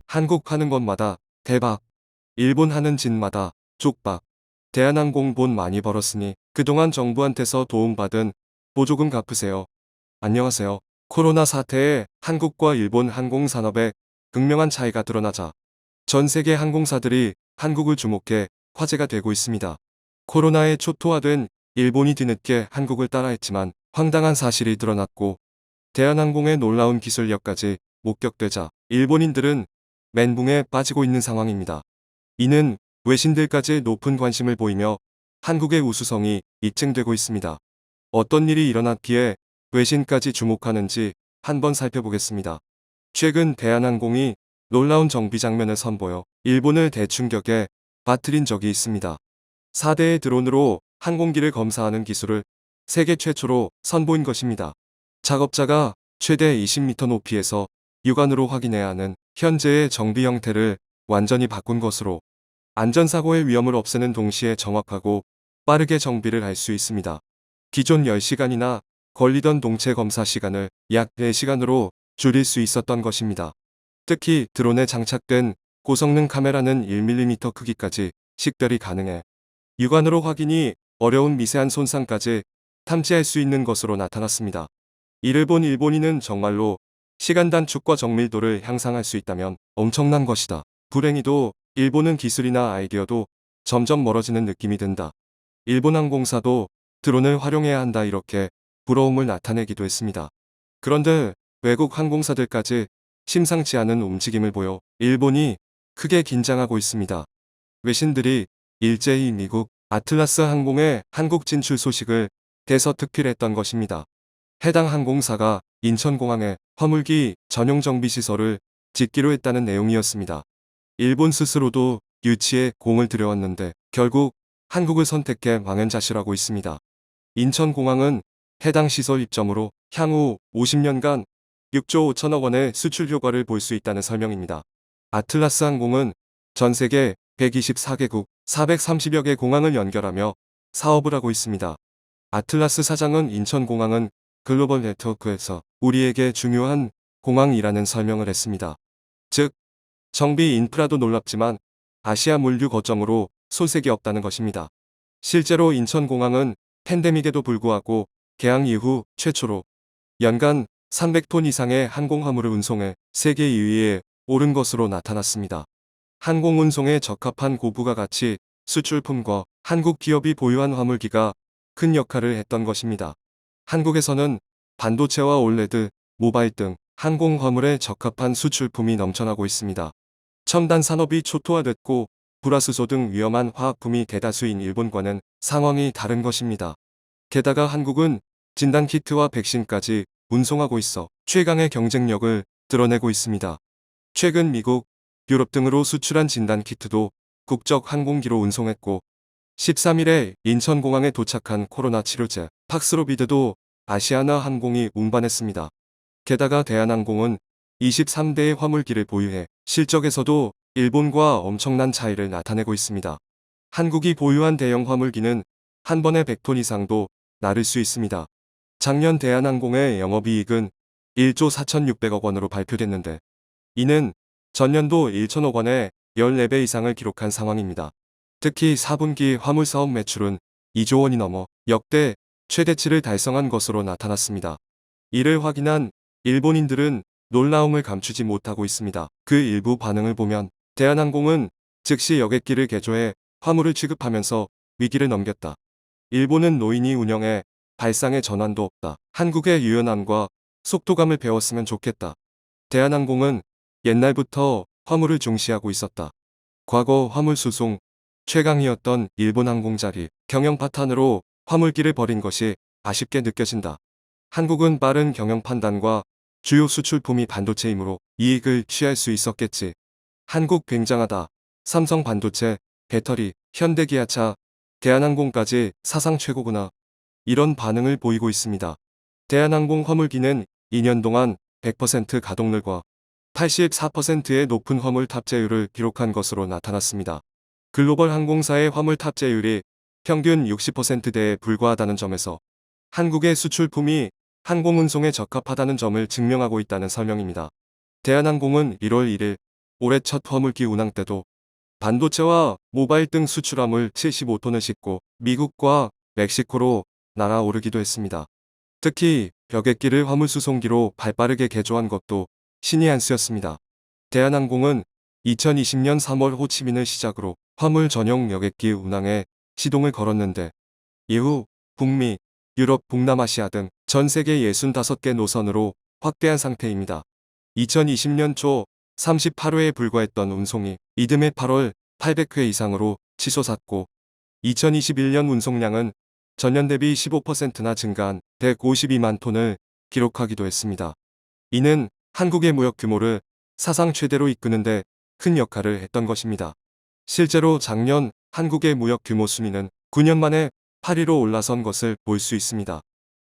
한국 하는 것마다 대박, 일본 하는 짓마다 쪽박. 대한항공 돈 많이 벌었으니 그동안 정부한테서 도움받은 보조금 갚으세요. 안녕하세요. 코로나 사태에 한국과 일본 항공산업에 극명한 차이가 드러나자 전 세계 항공사들이 한국을 주목해 화제가 되고 있습니다. 코로나에 초토화된 일본이 뒤늦게 한국을 따라했지만 황당한 사실이 드러났고 대한항공의 놀라운 기술력까지 목격되자 일본인들은 멘붕에 빠지고 있는 상황입니다. 이는 외신들까지 높은 관심을 보이며 한국의 우수성이 입증되고 있습니다. 어떤 일이 일어났기에 외신까지 주목하는지 한번 살펴보겠습니다. 최근 대한항공이 놀라운 정비 장면을 선보여 일본을 대충격에 빠뜨린 적이 있습니다. 4대의 드론으로 항공기를 검사하는 기술을 세계 최초로 선보인 것입니다. 작업자가 최대 20m 높이에서 육안으로 확인해야 하는 현재의 정비 형태를 완전히 바꾼 것으로 안전사고의 위험을 없애는 동시에 정확하고 빠르게 정비를 할 수 있습니다. 기존 10시간이나 걸리던 동체 검사 시간을 약 4시간으로 줄일 수 있었던 것입니다. 특히 드론에 장착된 고성능 카메라는 1mm 크기까지 식별이 가능해 육안으로 확인이 어려운 미세한 손상까지 탐지할 수 있는 것으로 나타났습니다. 이를 본 일본인은 정말로 시간 단축과 정밀도를 향상할 수 있다면 엄청난 것이다. 불행히도 일본은 기술이나 아이디어도 점점 멀어지는 느낌이 든다. 일본 항공사도 드론을 활용해야 한다 이렇게 부러움을 나타내기도 했습니다. 그런데 외국 항공사들까지 심상치 않은 움직임을 보여 일본이 크게 긴장하고 있습니다. 외신들이 일제히 미국 아틀라스 항공의 한국 진출 소식을 대서특필했던 것입니다. 해당 항공사가 인천공항에 화물기 전용 정비시설을 짓기로 했다는 내용이었습니다. 일본 스스로도 유치에 공을 들여왔는데 결국 한국을 선택해 망연자실하고 있습니다. 인천공항은 해당 시설 입점으로 향후 50년간 6조 5천억 원의 수출 효과를 볼 수 있다는 설명입니다. 아틀라스 항공은 전 세계 124개국 430여 개 공항을 연결하며 사업을 하고 있습니다. 아틀라스 사장은 인천공항은 글로벌 네트워크에서 우리에게 중요한 공항이라는 설명을 했습니다. 즉, 정비 인프라도 놀랍지만 아시아 물류 거점으로 손색이 없다는 것입니다. 실제로 인천공항은 팬데믹에도 불구하고 개항 이후 최초로 연간 300톤 이상의 항공 화물을 운송해 세계 2위에 오른 것으로 나타났습니다. 항공 운송에 적합한 고부가 가치 수출품과 한국 기업이 보유한 화물기가 큰 역할을 했던 것입니다. 한국에서는 반도체와 올레드, 모바일 등 항공 화물에 적합한 수출품이 넘쳐나고 있습니다. 첨단 산업이 초토화됐고 불화수소 등 위험한 화학품이 대다수인 일본과는 상황이 다른 것입니다. 게다가 한국은 진단키트와 백신까지 운송하고 있어 최강의 경쟁력을 드러내고 있습니다. 최근 미국, 유럽 등으로 수출한 진단키트도 국적 항공기로 운송했고 13일에 인천공항에 도착한 코로나 치료제 팍스로비드도 아시아나 항공이 운반했습니다. 게다가 대한항공은 23대의 화물기를 보유해 실적에서도 일본과 엄청난 차이를 나타내고 있습니다. 한국이 보유한 대형 화물기는 한 번에 100톤 이상도 나를 수 있습니다. 작년 대한항공의 영업이익은 1조 4,600억 원으로 발표됐는데 이는 전년도 1천억 원의 14배 이상을 기록한 상황입니다. 특히 4분기 화물사업 매출은 2조 원이 넘어 역대 최대치를 달성한 것으로 나타났습니다. 이를 확인한 일본인들은 놀라움을 감추지 못하고 있습니다. 그 일부 반응을 보면 대한항공은 즉시 여객기를 개조해 화물을 취급하면서 위기를 넘겼다. 일본은 노인이 운영해 발상의 전환도 없다. 한국의 유연함과 속도감을 배웠으면 좋겠다. 대한항공은 옛날부터 화물을 중시하고 있었다. 과거 화물 수송 최강이었던 일본 항공자리 경영 파탄으로 화물기를 버린 것이 아쉽게 느껴진다. 한국은 빠른 경영 판단과 주요 수출품이 반도체이므로 이익을 취할 수 있었겠지. 한국 굉장하다. 삼성 반도체, 배터리, 현대기아차, 대한항공까지 사상 최고구나. 이런 반응을 보이고 있습니다. 대한항공 화물기는 2년 동안 100% 가동률과 84%의 높은 화물 탑재율을 기록한 것으로 나타났습니다. 글로벌 항공사의 화물 탑재율이 평균 60%대에 불과하다는 점에서 한국의 수출품이 항공운송에 적합하다는 점을 증명하고 있다는 설명입니다. 대한항공은 1월 1일 올해 첫 화물기 운항 때도 반도체와 모바일 등 수출화물 75톤을 싣고 미국과 멕시코로 날아오르기도 했습니다. 특히 벽에끼를 화물수송기로 발빠르게 개조한 것도 신의 한 수였습니다. 대한항공은 2020년 3월 호치민을 시작으로 화물 전용 여객기 운항에 시동을 걸었는데 이후 북미, 유럽, 동남아시아 등 전 세계 65개 노선으로 확대한 상태입니다. 2020년 초 38회에 불과했던 운송이 이듬해 8월 800회 이상으로 치솟았고 2021년 운송량은 전년 대비 15%나 증가한 152만 톤을 기록하기도 했습니다. 이는 한국의 무역 규모를 사상 최대로 이끄는 데 큰 역할을 했던 것입니다. 실제로 작년 한국의 무역 규모 순위는 9년 만에 8위로 올라선 것을 볼 수 있습니다.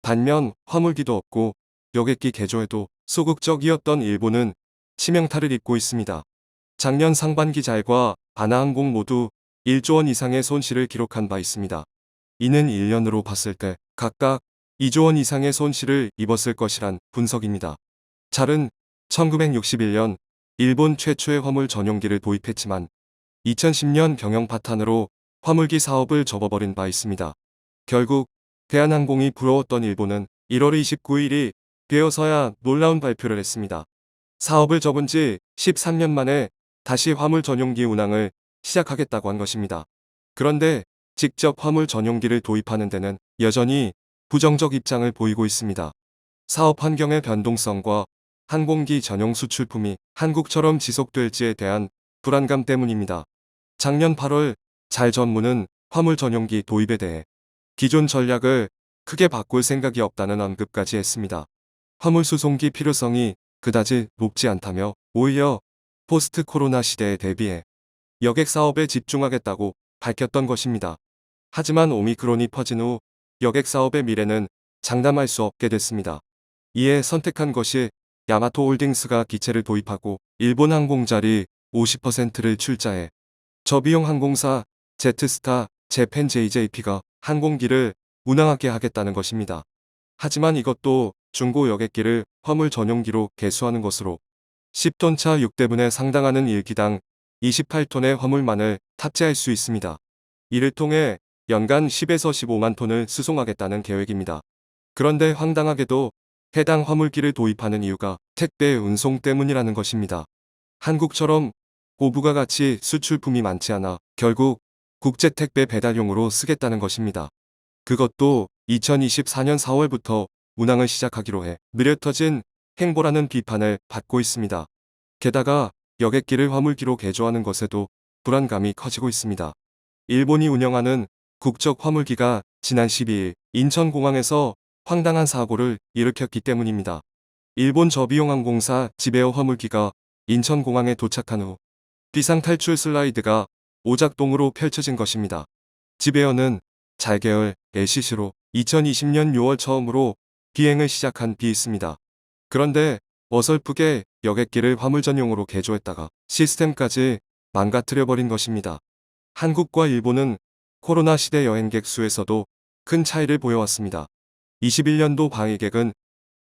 반면 화물기도 없고 여객기 개조에도 소극적이었던 일본은 치명타를 입고 있습니다. 작년 상반기 잘과 아나항공 모두 1조 원 이상의 손실을 기록한 바 있습니다. 이는 1년으로 봤을 때 각각 2조 원 이상의 손실을 입었을 것이란 분석입니다. 잘은 1961년 일본 최초의 화물 전용기를 도입했지만 2010년 경영 파탄으로 화물기 사업을 접어버린 바 있습니다. 결국 대한항공이 부러웠던 일본은 1월 29일이 되어서야 놀라운 발표를 했습니다. 사업을 접은 지 13년 만에 다시 화물 전용기 운항을 시작하겠다고 한 것입니다. 그런데 직접 화물 전용기를 도입하는 데는 여전히 부정적 입장을 보이고 있습니다. 사업 환경의 변동성과 항공기 전용 수출품이 한국처럼 지속될지에 대한 불안감 때문입니다. 작년 8월 잘 전무는 화물 전용기 도입에 대해 기존 전략을 크게 바꿀 생각이 없다는 언급까지 했습니다. 화물 수송기 필요성이 그다지 높지 않다며 오히려 포스트 코로나 시대에 대비해 여객 사업에 집중하겠다고 밝혔던 것입니다. 하지만 오미크론이 퍼진 후 여객 사업의 미래는 장담할 수 없게 됐습니다. 이에 선택한 것이 야마토홀딩스가 기체를 도입하고 일본 항공자리 50%를 출자해 저비용 항공사 제트스타 재팬 JJP가 항공기를 운항하게 하겠다는 것입니다. 하지만 이것도 중고 여객기를 화물 전용기로 개수하는 것으로 10톤차 6대분에 상당하는 1기당 28톤의 화물만을 탑재할 수 있습니다. 이를 통해 연간 10에서 15만 톤을 수송하겠다는 계획입니다. 그런데 황당하게도 해당 화물기를 도입하는 이유가 택배 운송 때문이라는 것입니다. 한국처럼 고부가가치 수출품이 많지 않아 결국 국제 택배 배달용으로 쓰겠다는 것입니다. 그것도 2024년 4월부터 운항을 시작하기로 해 느려터진 행보라는 비판을 받고 있습니다. 게다가 여객기를 화물기로 개조하는 것에도 불안감이 커지고 있습니다. 일본이 운영하는 국적 화물기가 지난 12일 인천공항에서 황당한 사고를 일으켰기 때문입니다. 일본 저비용 항공사 지베어 화물기가 인천공항에 도착한 후 비상탈출 슬라이드가 오작동으로 펼쳐진 것입니다. 지베어는 잘계열 LCC로 2020년 6월 처음으로 비행을 시작한 비 있습니다. 그런데 어설프게 여객기를 화물 전용으로 개조했다가 시스템까지 망가뜨려버린 것입니다. 한국과 일본은 코로나 시대 여행객 수에서도 큰 차이를 보여왔습니다. 21년도 방위객은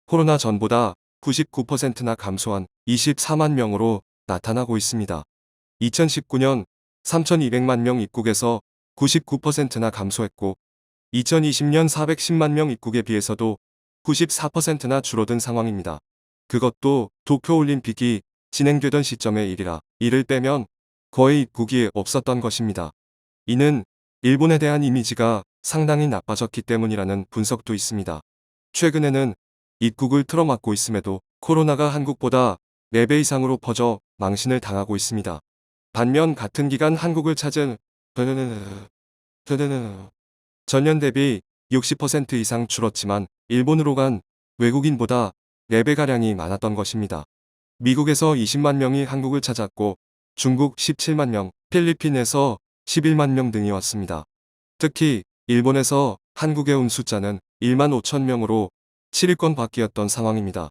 코로나 전보다 99%나 감소한 24만 명으로 나타나고 있습니다. 2019년 3,200만 명 입국에서 99%나 감소했고 2020년 410만 명 입국에 비해서도 94%나 줄어든 상황입니다. 그것도 도쿄올림픽이 진행되던 시점의 일이라 이를 빼면 거의 입국이 없었던 것입니다. 이는 일본에 대한 이미지가 상당히 나빠졌기 때문이라는 분석도 있습니다. 최근에는 입국을 틀어막고 있음에도 코로나가 한국보다 4배 이상으로 퍼져 망신을 당하고 있습니다. 반면 같은 기간 한국을 찾은 전년 대비 60% 이상 줄었지만 일본으로 간 외국인보다 4배가량이 많았던 것입니다. 미국에서 20만 명이 한국을 찾았고 중국 17만 명, 필리핀에서 11만 명 등이 왔습니다. 특히 일본에서 한국에 온 숫자는 1만 5천 명으로 7위권 밖이었던 상황입니다.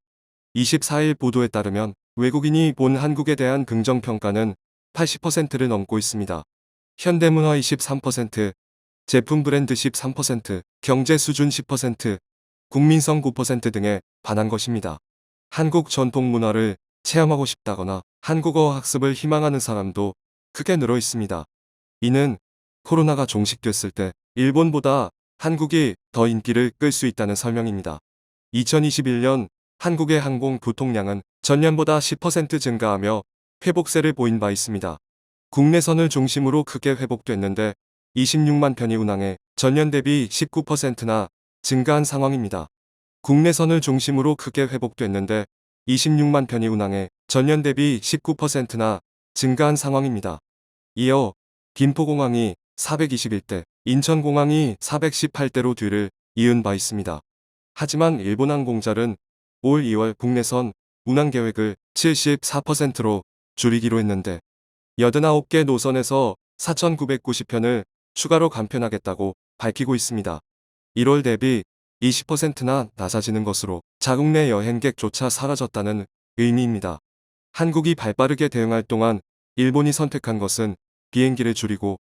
24일 보도에 따르면 외국인이 본 한국에 대한 긍정평가는 80%를 넘고 있습니다. 현대문화 23%, 제품 브랜드 13%, 경제 수준 10%, 국민성 9% 등에 반한 것입니다. 한국 전통 문화를 체험하고 싶다거나 한국어 학습을 희망하는 사람도 크게 늘어 있습니다. 이는 코로나가 종식됐을 때 일본보다 한국이 더 인기를 끌 수 있다는 설명입니다. 2021년 한국의 항공 교통량은 전년보다 10% 증가하며 회복세를 보인 바 있습니다. 국내선을 중심으로 크게 회복됐는데 26만 편이 운항해 전년 대비 19%나 증가한 상황입니다. 국내선을 중심으로 크게 회복됐는데 26만 편이 운항해 전년 대비 19%나 증가한 상황입니다. 이어 김포공항이 421대, 인천공항이 418대로 뒤를 이은 바 있습니다. 하지만 일본항공잘은 올 2월 국내선 운항 계획을 74%로 줄이기로 했는데 89개 노선에서 4,990편을 추가로 간편하겠다고 밝히고 있습니다. 1월 대비 20%나 낮아지는 것으로 자국 내 여행객조차 사라졌다는 의미입니다. 한국이 발빠르게 대응할 동안 일본이 선택한 것은 비행기를 줄이고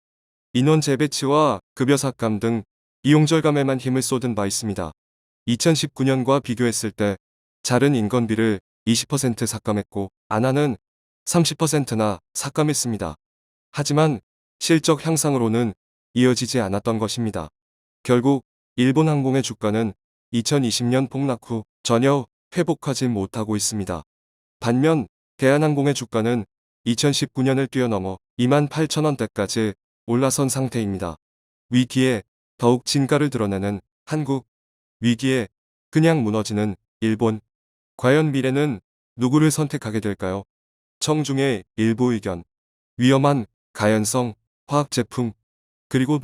인원 재배치와 급여 삭감 등 이용 절감에만 힘을 쏟은 바 있습니다. 2019년과 비교했을 때 잘은 인건비를 20% 삭감했고 안하는 30%나 삭감했습니다. 하지만 실적 향상으로는 이어지지 않았던 것입니다. 결국 일본 항공의 주가는 2020년 폭락 후 전혀 회복하지 못하고 있습니다. 반면 대한항공의 주가는 2019년을 뛰어넘어 28,000원대까지 올라선 상태입니다. 위기에 더욱 진가를 드러내는 한국, 위기에 그냥 무너지는 일본. 과연 미래는 누구를 선택하게 될까요? 청중의 일부 의견. 위험한 가연성 화학 제품, 그리고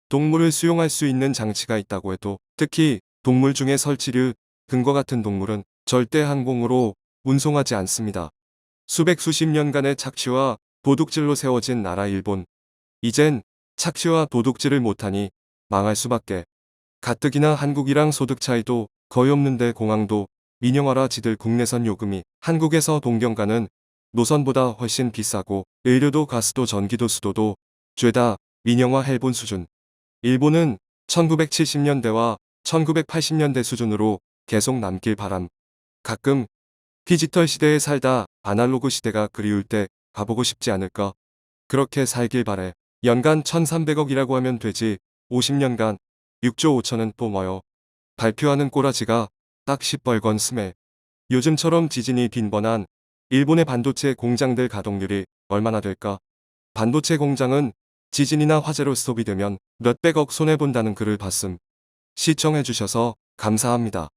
동물을 수용할 수 있는 장치가 있다고 해도 특히 동물 중에 설치류 등과 같은 동물은 절대 항공으로 운송하지 않습니다. 수십 년간의 착취와 도둑질로 세워진 나라 일본. 이젠 착취와 도둑질을 못하니 망할 수밖에. 가뜩이나 한국이랑 소득 차이도 거의 없는데 공항도 민영화라 지들 국내선 요금이 한국에서 동경 가는 노선보다 훨씬 비싸고 의료도 가스도 전기도 수도도 죄다 민영화 해본 수준. 일본은 1970년대와 1980년대 수준으로 계속 남길 바람. 가끔 디지털 시대에 살다 아날로그 시대가 그리울 때 가보고 싶지 않을까? 그렇게 살길 바래. 연간 1300억이라고 하면 되지. 50년간 6조 5천은 또 뭐요? 발표하는 꼬라지가 딱 10벌건 스멜. 요즘처럼 지진이 빈번한 일본의 반도체 공장들 가동률이 얼마나 될까? 반도체 공장은 지진이나 화재로 스톱이 되면 몇백억 손해본다는 글을 봤음. 시청해주셔서 감사합니다.